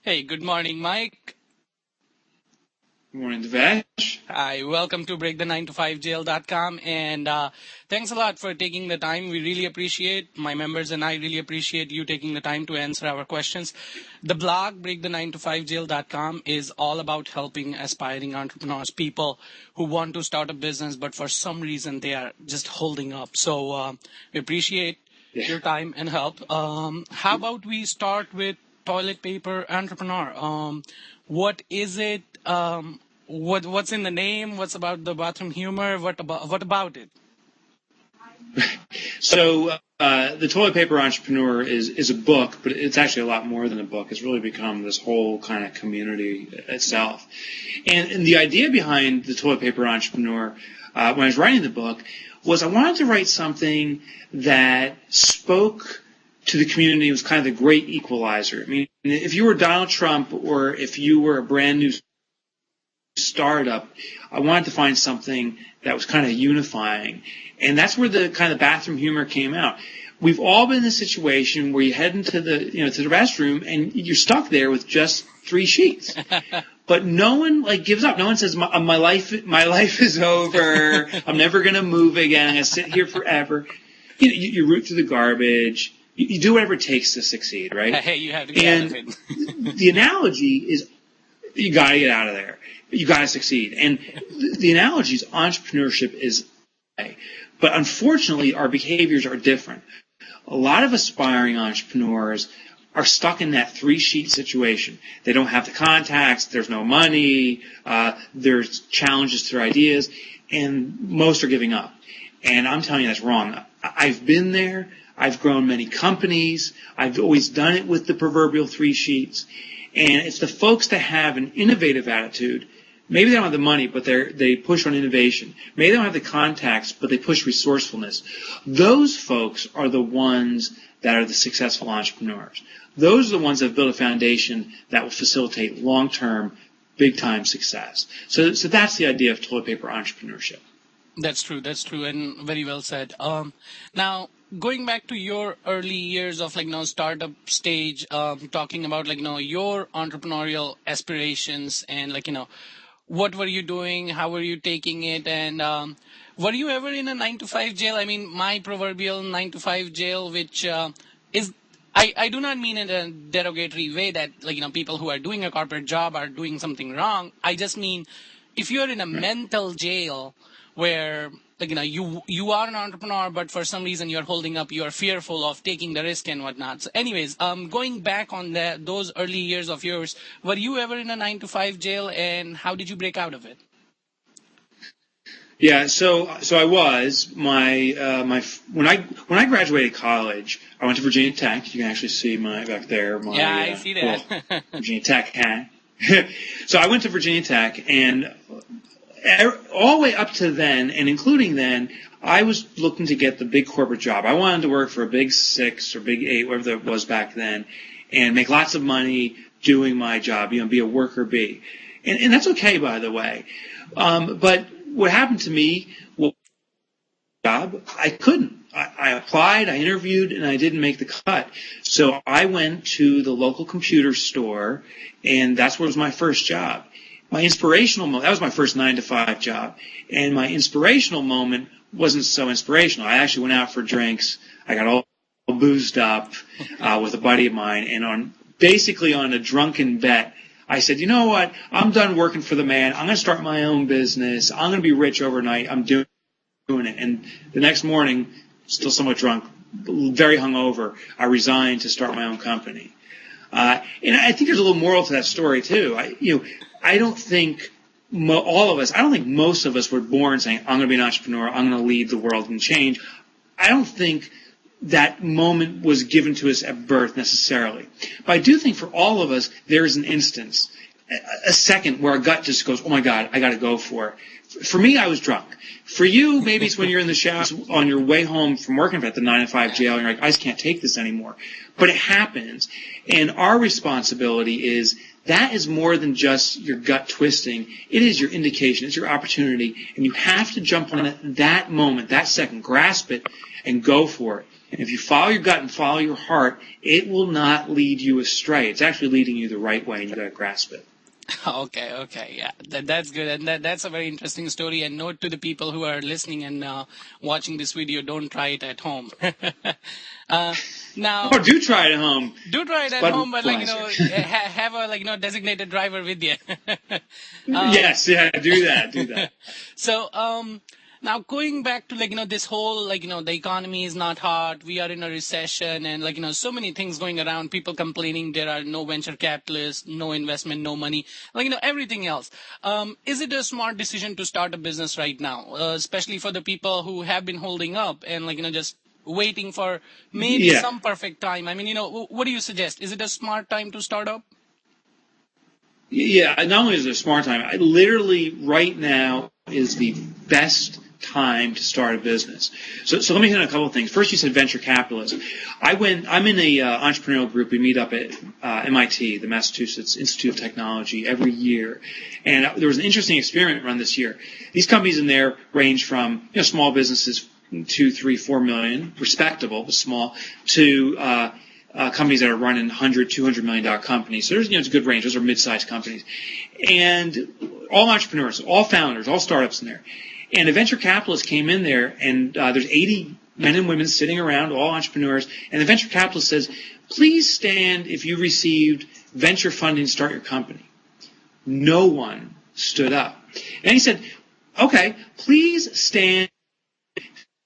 Hey, good morning, Mike. Good morning, Devesh. Hi, welcome to breakthe9to5jail.com, and thanks a lot for taking the time. We really appreciate, my members and I really appreciate you taking the time to answer our questions. The blog, breakthe9to5jail.com, is all about helping aspiring entrepreneurs, people who want to start a business, but for some reason they are just holding up. So we appreciate your time and help. How about we start with toilet paper entrepreneur? What is it? What's in the name? What's about the bathroom humor? What about it? So, the Toilet Paper Entrepreneur is a book, but it's actually a lot more than a book. It's really become this whole kind of community itself. And the idea behind the Toilet Paper Entrepreneur, when I was writing the book, was I wanted to write something that spoke to the community. It was kind of the great equalizer. I mean, if you were Donald Trump or if you were a brand new startup, I wanted to find something that was kind of unifying. And that's where the kind of bathroom humor came out. We've all been in a situation where you head into to the restroom and you're stuck there with just 3 sheets. But no one gives up. No one says my life is over. I'm never going to move again. I'm going to sit here forever. You root through the garbage. You do whatever it takes to succeed, right? Hey, you have to get out of it. The analogy is you got to get out of there. You got to succeed. And the analogy is entrepreneurship is, but unfortunately our behaviors are different. A lot of aspiring entrepreneurs are stuck in that 3-sheet situation. They don't have the contacts. There's no money. There's challenges to their ideas, and most are giving up. And I'm telling you that's wrong. I've been there. I've grown many companies. I've always done it with the proverbial 3 sheets. And it's the folks that have an innovative attitude. Maybe they don't have the money, but they push on innovation. Maybe they don't have the contacts, but they push resourcefulness. Those folks are the ones that are the successful entrepreneurs. Those are the ones that have built a foundation that will facilitate long-term, big-time success. So that's the idea of toilet paper entrepreneurship. That's true. That's true, and very well said. Now going back to your early years of startup stage, talking about your entrepreneurial aspirations and what were you doing, how were you taking it, and were you ever in a 9 to 5 jail? I mean, my proverbial 9 to 5 jail, which is. I do not mean in a derogatory way that people who are doing a corporate job are doing something wrong. I just mean if you're in a mental jail where you are an entrepreneur, but for some reason you're holding up, you're fearful of taking the risk and whatnot. So anyways, going back on those early years of yours, were you ever in a 9 to 5 jail, and how did you break out of it? Yeah, so I was when I graduated college, I went to Virginia Tech. You can actually see my back there. Yeah, I see that. Cool Virginia Tech hat. So I went to Virginia Tech, and all the way up to then, and including then, I was looking to get the big corporate job. I wanted to work for a big 6 or big 8, whatever that was back then, and make lots of money doing my job. Be a worker bee, and that's okay, by the way. But what happened to me was job, I couldn't. I applied, I interviewed, and I didn't make the cut. So I went to the local computer store, and that's where was my first job. My inspirational moment, that was my first 9 to 5 job, and my inspirational moment wasn't so inspirational. I actually went out for drinks. I got all boozed up with a buddy of mine, and basically on a drunken bet, I said, you know what? I'm done working for the man. I'm going to start my own business. I'm going to be rich overnight. I'm doing it. And the next morning, still somewhat drunk, very hungover, I resigned to start my own company. And I think there's a little moral to that story too. I don't think all of us, I don't think most of us were born saying, I'm going to be an entrepreneur. I'm going to lead the world and change. I don't think that moment was given to us at birth necessarily. But I do think for all of us, there is an instance, a second where our gut just goes, oh my God, I got to go for it. For me, I was drunk. For you, maybe it's when you're in the shower on your way home from working at the 9 to 5 jail, and you're like, I just can't take this anymore. But it happens. And our responsibility is that is more than just your gut twisting. It is your indication. It's your opportunity. And you have to jump on it that moment, that second, grasp it, and go for it. If you follow your gut and follow your heart, it will not lead you astray. It's actually leading you the right way, and you got to grasp it. Okay, yeah, that's good, and that's a very interesting story. And note to the people who are listening and watching this video: don't try it at home. uh, now, Oh, do try it at home. do try it It's at home, but Budweiser. have a designated driver with you. Yes, yeah, do that, do that. So, now going back to this whole the economy is not hot, we are in a recession, and so many things going around, people complaining there are no venture capitalists, no investment, no money, everything else. Is it a smart decision to start a business right now, especially for the people who have been holding up and just waiting for maybe Yeah. some perfect time? I mean, what do you suggest? Is it a smart time to start up? Yeah, not only is it a smart time, literally right now is the best time to start a business. So let me hit on a couple of things. First, you said venture capitalism. I'm in a entrepreneurial group. We meet up at MIT, the Massachusetts Institute of Technology, every year. And there was an interesting experiment run this year. These companies in there range from small businesses, 2, 3, 4 million, respectable but small, to companies that are running $100, $200 million companies. So there's it's a good range. Those are mid-sized companies, and all entrepreneurs, all founders, all startups in there. And a venture capitalist came in there, and there's 80 men and women sitting around, all entrepreneurs. And the venture capitalist says, "Please stand if you received venture funding to start your company." No one stood up, and he said, "Okay, please stand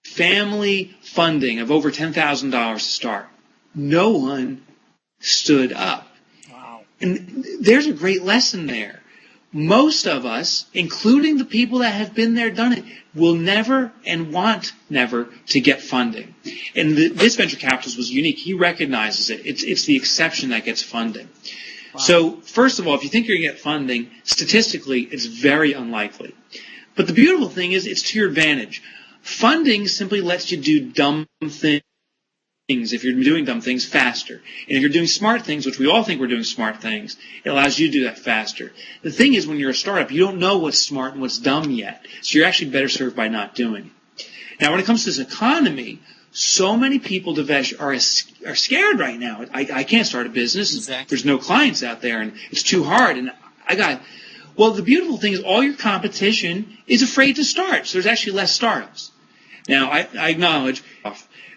family funding of over $10,000 to start." No one stood up. Wow. And there's a great lesson there. Most of us, including the people that have been there, done it, will never and want never to get funding. And this venture capitalist was unique. He recognizes it. It's the exception that gets funding. Wow. So first of all, if you think you're going to get funding, statistically, it's very unlikely. But the beautiful thing is it's to your advantage. Funding simply lets you do dumb things. If you're doing dumb things faster. And if you're doing smart things, which we all think we're doing smart things, it allows you to do that faster. The thing is, when you're a startup, you don't know what's smart and what's dumb yet. So you're actually better served by not doing it. Now, when it comes to this economy, so many people are scared right now. I can't start a business. Exactly. There's no clients out there, and it's too hard. And well, the beautiful thing is all your competition is afraid to start. So there's actually less startups. Now, I acknowledge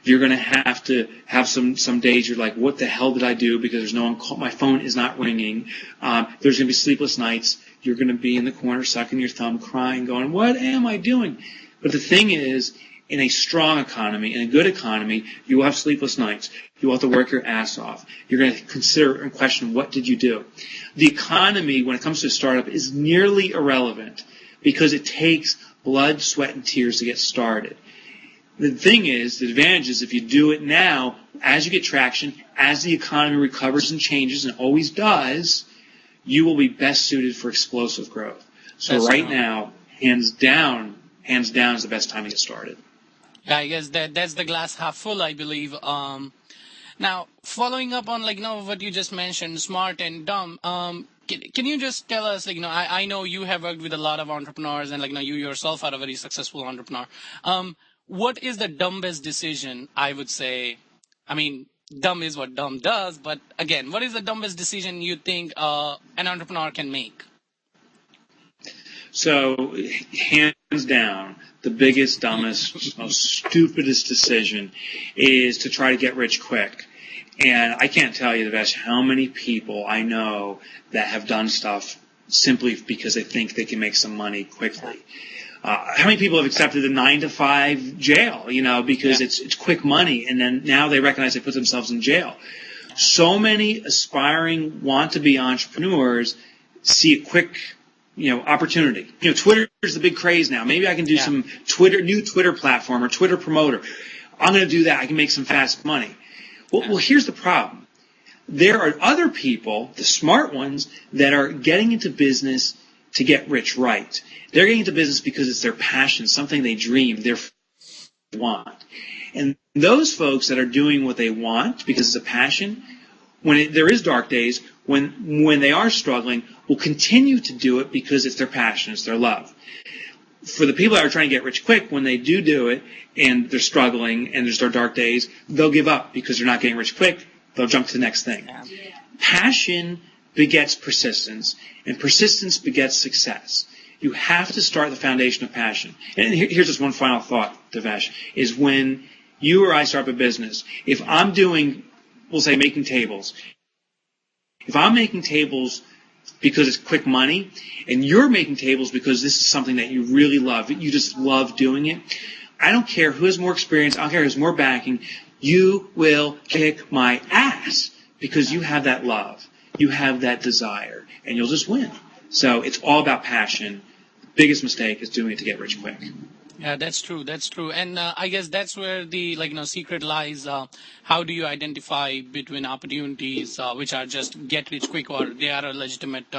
you're going to have some days you're like, what the hell did I do? Because there's no one my phone is not ringing. There's going to be sleepless nights. You're going to be in the corner sucking your thumb, crying, going, what am I doing? But the thing is, in a strong economy, in a good economy, you will have sleepless nights. You will have to work your ass off. You're going to consider and question, what did you do? The economy, when it comes to a startup, is nearly irrelevant because it takes blood, sweat, and tears to get started. The thing is, the advantage is if you do it now, as you get traction, as the economy recovers and changes, and it always does, you will be best suited for explosive growth. So that's right now, hands down is the best time to get started. Yeah, I guess that's the glass half full, I believe. Now, following up on what you just mentioned, smart and dumb. Can you just tell us, I know you have worked with a lot of entrepreneurs, and you yourself are a very successful entrepreneur. What is the dumbest decision, I would say? I mean, dumb is what dumb does, but again, what is the dumbest decision you think an entrepreneur can make? So, hands down, the biggest, dumbest, most stupidest decision is to try to get rich quick. And I can't tell you, Devesh, how many people I know that have done stuff simply because they think they can make some money quickly. How many people have accepted the 9-to-5 jail, because it's quick money, and then now they recognize they put themselves in jail. So many aspiring, want-to-be entrepreneurs see a quick, opportunity. Twitter is the big craze now. Maybe I can do some new Twitter platform or Twitter promoter. I'm going to do that. I can make some fast money. Well, here's the problem. There are other people, the smart ones, that are getting into business to get rich right. They're getting into business because it's their passion, something they dream, they want. And those folks that are doing what they want because it's a passion, when there is dark days, when they are struggling, will continue to do it because it's their passion, it's their love. for the people that are trying to get rich quick, when they do it and they're struggling and there's their dark days, they'll give up because they're not getting rich quick. They'll jump to the next thing. Yeah. Passion begets persistence, and persistence begets success. You have to start the foundation of passion. And here's just one final thought, Devesh, is when you or I start up a business, if I'm doing, we'll say making tables, if I'm making tables because it's quick money, and you're making tables because this is something that you really love, you just love doing it, I don't care who has more experience, I don't care who has more backing, you will kick my ass because you have that love, you have that desire, and you'll just win. So it's all about passion. The biggest mistake is doing it to get rich quick. Yeah, that's true. That's true. And I guess that's where the secret lies. How do you identify between opportunities which are just get rich quick or they are a legitimate